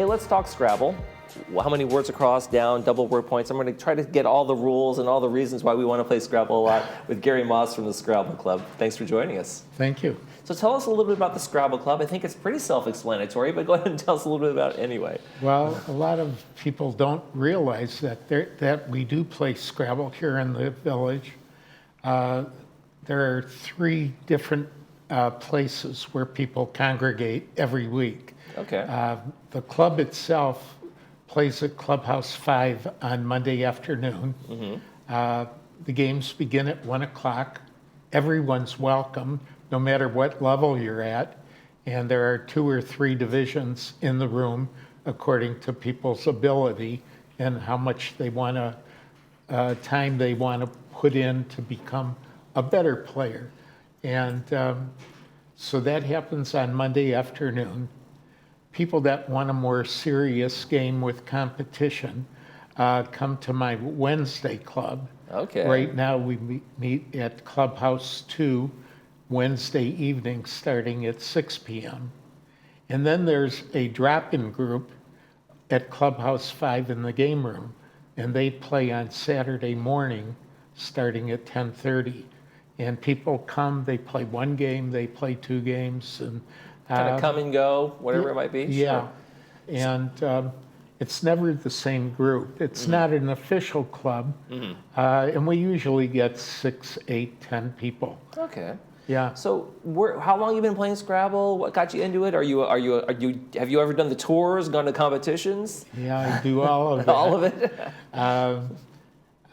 let's talk Scrabble. How many words across, down, double word points? I'm going to try to get all the rules and all the reasons why we want to play Scrabble a lot with Gary Moss from the Scrabble Club. Thanks for joining us. Thank you. So tell us a little bit about the Scrabble Club. I think it's pretty self-explanatory, but go ahead and tell us a little bit about it anyway. Well, a lot of people don't realize that we do play Scrabble here in the village. There are 3 different places where people congregate every week. Okay. The club itself plays at Clubhouse 5 on Monday afternoon. Mm-hmm. The games begin at 1 o'clock. Everyone's welcome, no matter what level you're at. And there are 2 or 3 divisions in the room according to people's ability and how much they want to, time they want to put in to become a better player. And so that happens on Monday afternoon. People that want a more serious game with competition come to my Wednesday club. Okay. Right now we meet at Clubhouse 2 Wednesday evening starting at 6 p.m. And then there's a drop-in group at Clubhouse 5 in the game room, and they play on Saturday morning starting at 10:30. And people come, they play 1 game, they play 2 games, and kind of come and go, whatever it might be. Yeah, Sure. and it's never the same group. It's not an official club, and we usually get 6, 8, 10 people. Okay. Yeah. So, how long have you been playing Scrabble? What got you into it? Have you ever done the tours, gone to competitions? Yeah, I do all of it. All of it?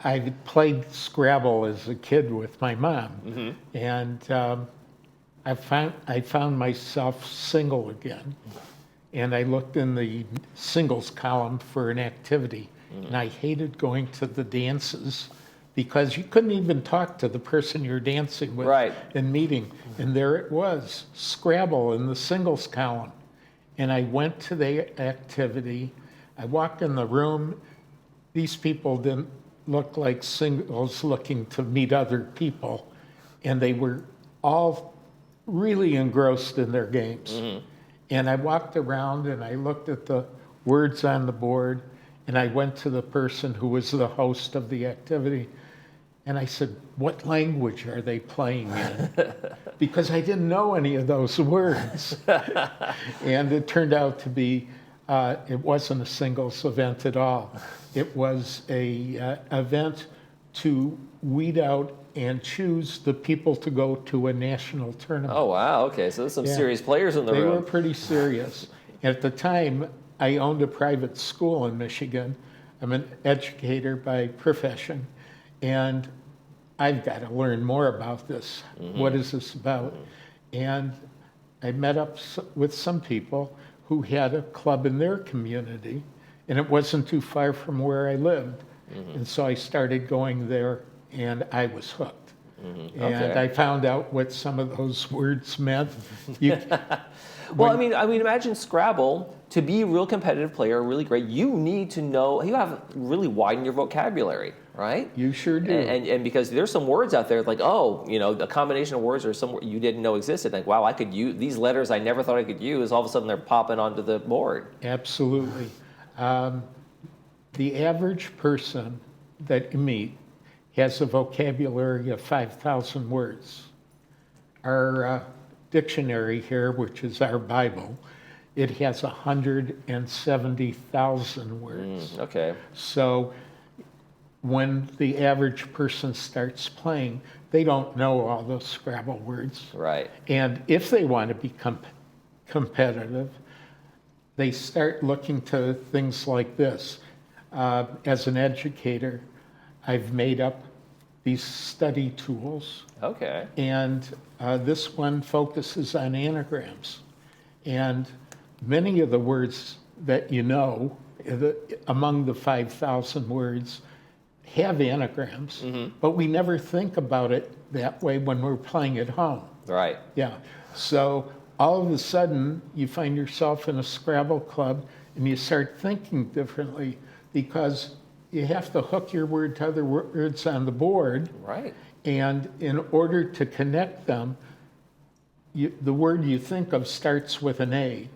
I played Scrabble as a kid with my mom, and I found myself single again, and I looked in the singles column for an activity, and I hated going to the dances because you couldn't even talk to the person you're dancing with and meeting, and there it was, Scrabble in the singles column, and I went to the activity. I walked in the room. These people didn't look like singles looking to meet other people, and they were all really engrossed in their games. And I walked around and I looked at the words on the board, and I went to the person who was the host of the activity, and I said, what language are they playing in? Because I didn't know any of those words. And it turned out to be, it wasn't a singles event at all. It was a event to weed out and choose the people to go to a national tournament. Oh, wow. Okay, so there's some serious players in the room. They were pretty serious. At the time, I owned a private school in Michigan. I'm an educator by profession, and I've got to learn more about this. What is this about? And I met up with some people who had a club in their community, and it wasn't too far from where I lived. And so I started going there, and I was hooked. And I found out what some of those words meant. Well, I mean, imagine Scrabble, to be a real competitive player, really great, you need to know, you have really widened your vocabulary, right? You sure do. And because there's some words out there like, oh, you know, a combination of words or some you didn't know existed. Like, wow, I could use these letters I never thought I could use. All of a sudden they're popping onto the board. Absolutely. The average person that you meet has a vocabulary of 5,000 words. Our dictionary here, which is our Bible, it has 170,000 words. Okay. So when the average person starts playing, they don't know all those Scrabble words. Right. And if they want to become competitive, they start looking to things like this. As an educator, I've made up these study tools. Okay. And this one focuses on anagrams. And many of the words that you know, among the 5,000 words, have anagrams, but we never think about it that way when we're playing at home. Right. Yeah. So all of a sudden, you find yourself in a Scrabble club and you start thinking differently because you have to hook your word to other words on the board. Right. And in order to connect them, the word you think of starts with an A.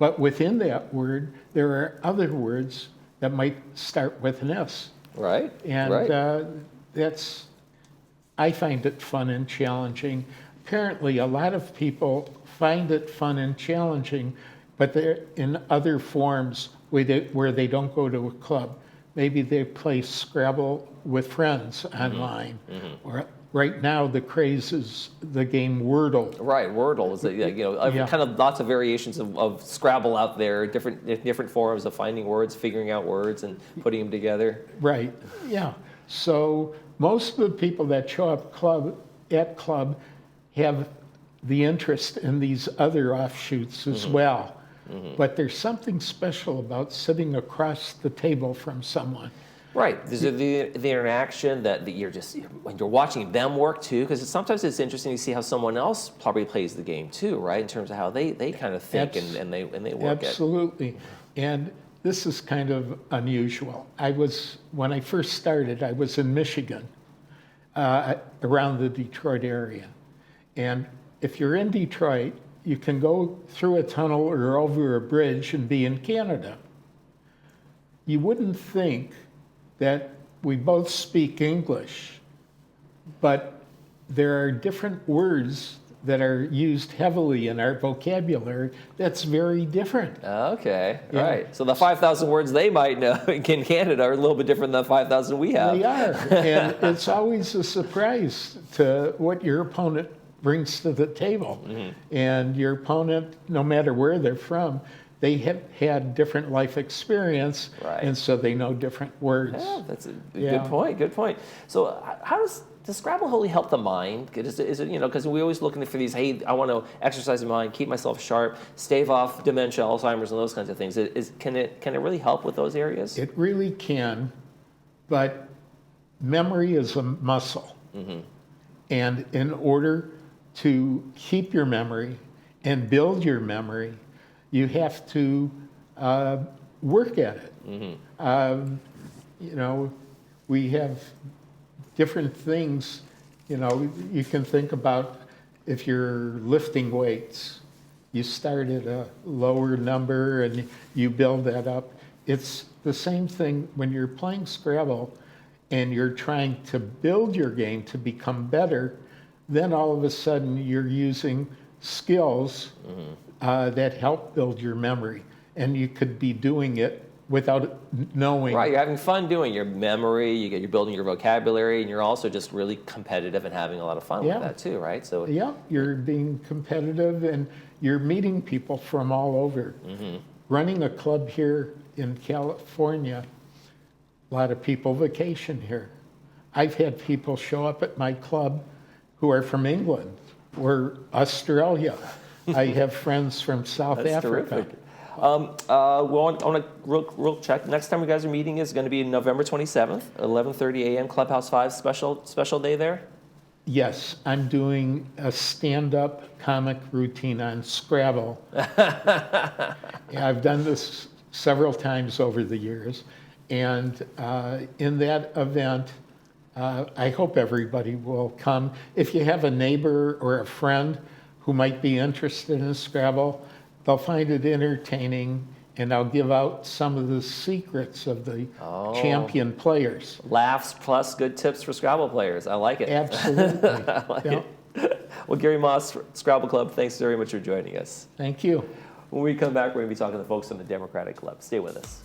But within that word, there are other words that might start with an S. Right. And right. I find it fun and challenging. Apparently, a lot of people find it fun and challenging, but they're in other forms where they don't go to a club. Maybe they play Scrabble with friends online. Or right now, the craze is the game Wordle. Right, Wordle is kind of lots of variations of Scrabble out there, different forms of finding words, figuring out words, and putting them together. Right. Yeah. So most of the people that show up at club have the interest in these other offshoots as well. But there's something special about sitting across the table from someone. Right. There's the interaction that you're just, when you're watching them work too, because sometimes it's interesting to see how someone else probably plays the game too, right? In terms of how they kind of think and they work Absolutely. And this is kind of unusual. When I first started, I was in Michigan, around the Detroit area. And if you're in Detroit, you can go through a tunnel or over a bridge and be in Canada. You wouldn't think that we both speak English, but there are different words that are used heavily in our vocabulary that's very different. Okay, Yeah. right. So the 5,000 words they might know in Canada are a little bit different than the 5,000 we have. They are, and it's always a surprise to what your opponent brings to the table. And your opponent, no matter where they're from, they have had different life experience, Right. and so they know different words. Yeah, that's a good point. Good point. So, how does Scrabble really help the mind? Is it because we're always looking for these? Hey, I want to exercise the mind, keep myself sharp, stave off dementia, Alzheimer's, and those kinds of things. Can it really help with those areas? It really can, but memory is a muscle, and in order to keep your memory and build your memory, you have to work at it. We have different things. You can think about if you're lifting weights, you start at a lower number and you build that up. It's the same thing when you're playing Scrabble and you're trying to build your game to become better. Then all of a sudden you're using skills that help build your memory, and you could be doing it without knowing. Right, you're having fun doing your memory. You're building your vocabulary, and you're also just really competitive and having a lot of fun with that too, right? So yeah, you're being competitive, and you're meeting people from all over. Running a club here in California, a lot of people vacation here. I've had people show up at my club who are from England or Australia. I have friends from South Africa. Terrific. On a real check, next time you guys are meeting is going to be November 27th, 11:30 a.m. Clubhouse 5 special day there. Yes, I'm doing a stand-up comic routine on Scrabble. I've done this several times over the years, and in that event, I hope everybody will come. If you have a neighbor or a friend who might be interested in Scrabble, they'll find it entertaining, and I'll give out some of the secrets of the champion players. Laughs plus good tips for Scrabble players. I like it. Absolutely. I like it. Well, Gary Moss, Scrabble Club, thanks very much for joining us. Thank you. When we come back, we're going to be talking to folks from the Democratic Club. Stay with us.